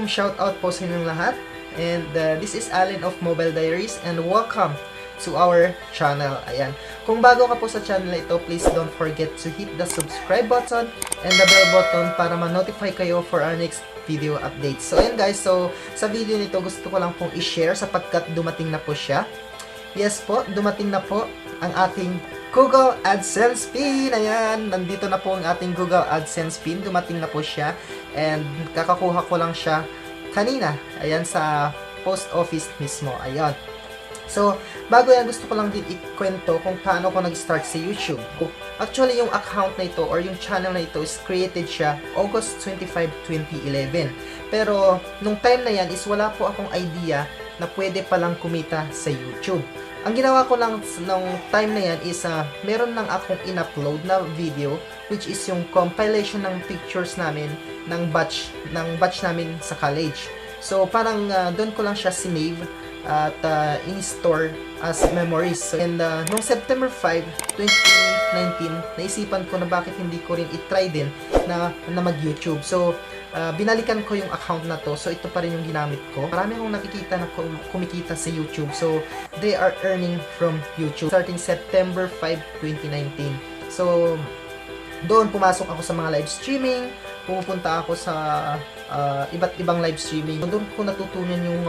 shoutout po sa inyong lahat. And this is Allen of Mobile Diaries and welcome to our channel. Ayan. Kung bago ka po sa channel na ito, please don't forget to hit the subscribe button and the bell button para ma-notify kayo for our next video updates. So ayan guys, so sa video nito gusto ko lang pong i-share sapagkat dumating na po siya. Yes po, dumating na po ang ating Google AdSense pin. Ayan, nandito na po ang ating Google AdSense pin. Dumating na po siya. And kakakuha ko lang siya kanina. Ayan, sa post office mismo. Ayan. So, bago yan, gusto ko lang din ikwento kung paano ko nag-start sa YouTube. Actually, yung account na ito or yung channel na ito is created siya August 25, 2011. Pero, nung time na yan is wala po akong idea na pwede palang kumita sa YouTube. Ang ginawa ko lang nung time na yan is meron lang akong in-upload na video which is yung compilation ng pictures namin ng batch namin sa college. So parang doon ko lang siya sinave at in-store as memories. So, and nung September 5, 2019, naisipan ko na bakit hindi ko rin i-try din na mag-YouTube. So binalikan ko yung account na to. So ito pa rin yung ginamit ko. Marami akong nakikita na kumikita sa YouTube. So they are earning from YouTube starting September 5, 2019. So doon pumasok ako sa mga live streaming. Pumupunta ako sa iba't ibang live streaming. Doon ko natutunan yung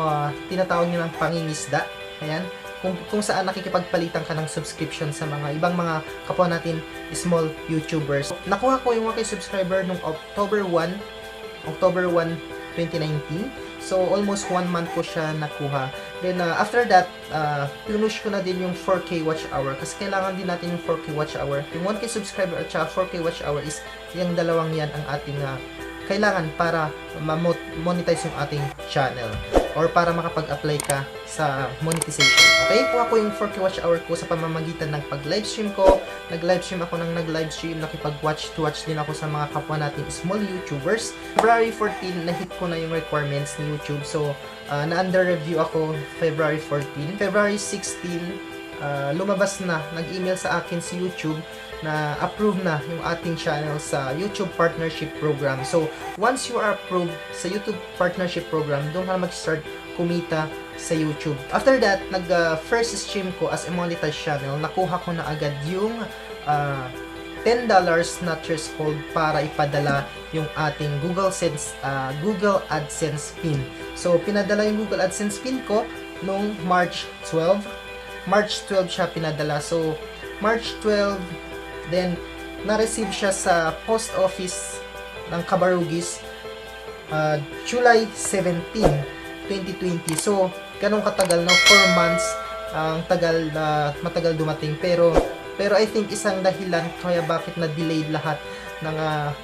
tinatawag nilang pangingisda. Ayan. Kung saan nakikipagpalitan ka ng subscription sa mga ibang mga kapwa natin small YouTubers. Nakuha ko yung mga subscriber nung October 1, 2019. So, almost 1 month ko siya nakuha. Then, after that, pinush ko na din yung 4K watch hour. Kasi kailangan din natin yung 4K watch hour. Yung 1K subscriber at saka 4K watch hour is yung dalawang yan ang ating kailangan para ma-monetize yung ating channel. Or para makapag-apply ka sa monetization. Okay? Kuha ko yung 4K watch hour ko sa pamamagitan ng pag-livestream ko. Nag-livestream ako ng nag-livestream. Nakipag-watch to watch din ako sa mga kapwa natin small YouTubers. February 14, na-hit ko na yung requirements ni YouTube. So, na-under review ako February 14. February 16, lumabas na. Nag-email sa akin si YouTube na approve na yung ating channel sa YouTube Partnership Program. So, once you are approved sa YouTube Partnership Program, doon ka na mag-start kumita sa YouTube. After that, first stream ko as a monetized channel, nakuha ko na agad yung $10 na threshold para ipadala yung ating Google AdSense pin. So, pinadala yung Google AdSense pin ko nung March 12. March 12 siya pinadala. So, March 12, then, na-receive siya sa post office ng Cabarugis July 17, 2020. So, ganun katagal, no? 4 months ang matagal dumating. Pero I think isang dahilan kaya bakit na-delayed lahat ng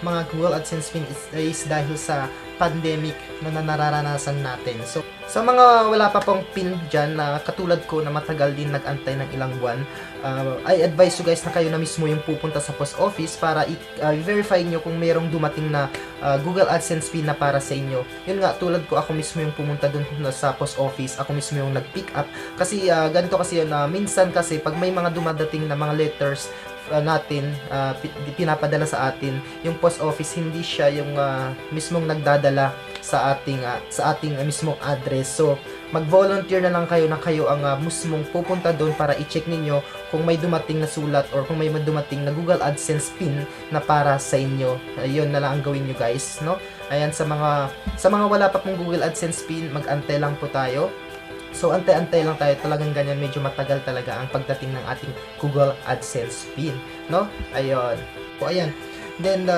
mga Google AdSense pin is dahil sa pandemic na nararanasan natin. So, sa mga wala pa pong pin dyan na katulad ko na matagal din nag-antay ng ilang buwan, I advise you guys na kayo na mismo yung pupunta sa post office para i-verify nyo kung merong dumating na Google AdSense pin na para sa inyo. Yun nga, tulad ko, ako mismo yung pumunta dun sa post office, ako mismo yung nag-pick up. Kasi ganito kasi yun, minsan kasi pag may mga dumadating na mga letters natin, pinapadala sa atin, yung post office hindi siya yung mismong nagdadala sa ating mismong address. So, mag-volunteer na lang kayo na kayo ang mismong pupunta doon para i-check ninyo kung may dumating na sulat or kung may dumating na Google AdSense pin na para sa inyo. Ayun na lang ang gawin nyo guys, no? Ayan, sa mga wala pa pong Google AdSense pin, mag-antay lang po tayo. So, antay-antay lang tayo. Talagang ganyan, medyo matagal talaga ang pagdating ng ating Google AdSense pin, no? Ayun. So, ayan. Then,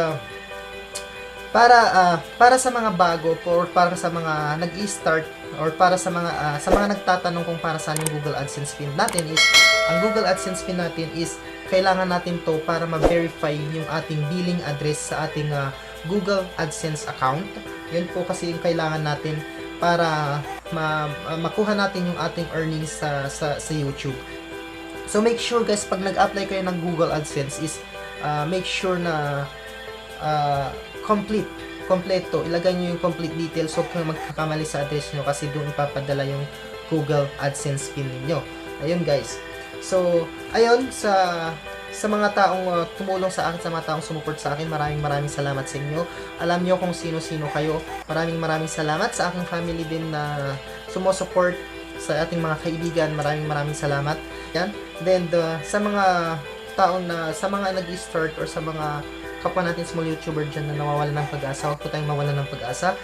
para sa mga bago or para sa mga nag-i-start or para sa mga nagtatanong kung para saan yung Google AdSense pin natin is, ang Google AdSense pin natin is, kailangan natin to para ma-verify yung ating billing address sa ating Google AdSense account. Yun po kasi yung kailangan natin para makuha natin yung ating earnings sa YouTube. So make sure guys, pag nag-apply kayo ng Google AdSense is make sure na kompleto. Ilagay nyo yung complete details. Huwag kang magkakamali sa address nyo kasi doon ipapadala yung Google AdSense pin ninyo. Ayun guys. So, ayun, sa sa mga taong tumulong sa akin, sa mga taong sumuport sa akin, maraming salamat sa inyo. Alam nyo kung sino-sino kayo. Maraming salamat sa aking family din na sumusupport, sa ating mga kaibigan. Maraming salamat. Yan. Then, sa mga taong na, sa mga nag-start or sa mga kapwa natin small YouTuber dyan na nawawalan ng pag-asa, huwag po tayong mawalan ng pag-asa.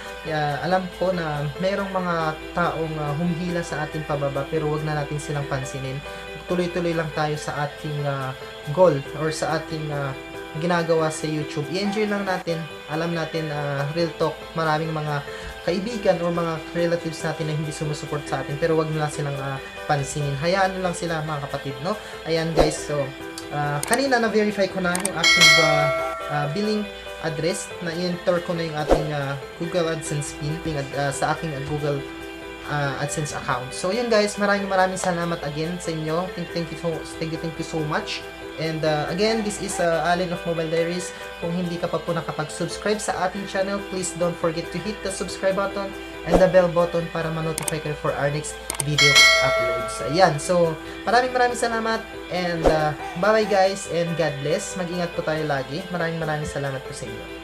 Alam ko na mayroong mga taong humihila sa ating pababa, pero huwag na natin silang pansinin. Tuloy-tuloy lang tayo sa ating goal or sa ating ginagawa sa YouTube. I-enjoy lang natin. Alam natin, real talk, maraming mga kaibigan or mga relatives natin na hindi sumusuport sa atin, pero wag na lang silang pansinin. Hayaan lang sila, mga kapatid, no? Ayan guys, so kanina na-verify ko na yung aking billing address, na i-enter ko na yung ating Google AdSense pin sa aking Google AdSense account. So yun guys, maraming salamat again sa inyo. Thank you so much. And again, this is Allen of Mobile Diaries. Kung hindi ka pa po nakapag-subscribe sa ating channel, please don't forget to hit the subscribe button and the bell button para ma-notify kayo for our next video uploads. Ayan, so maraming salamat, and bye bye guys, and God bless. Mag-ingat po tayo lagi. Maraming salamat po sa inyo.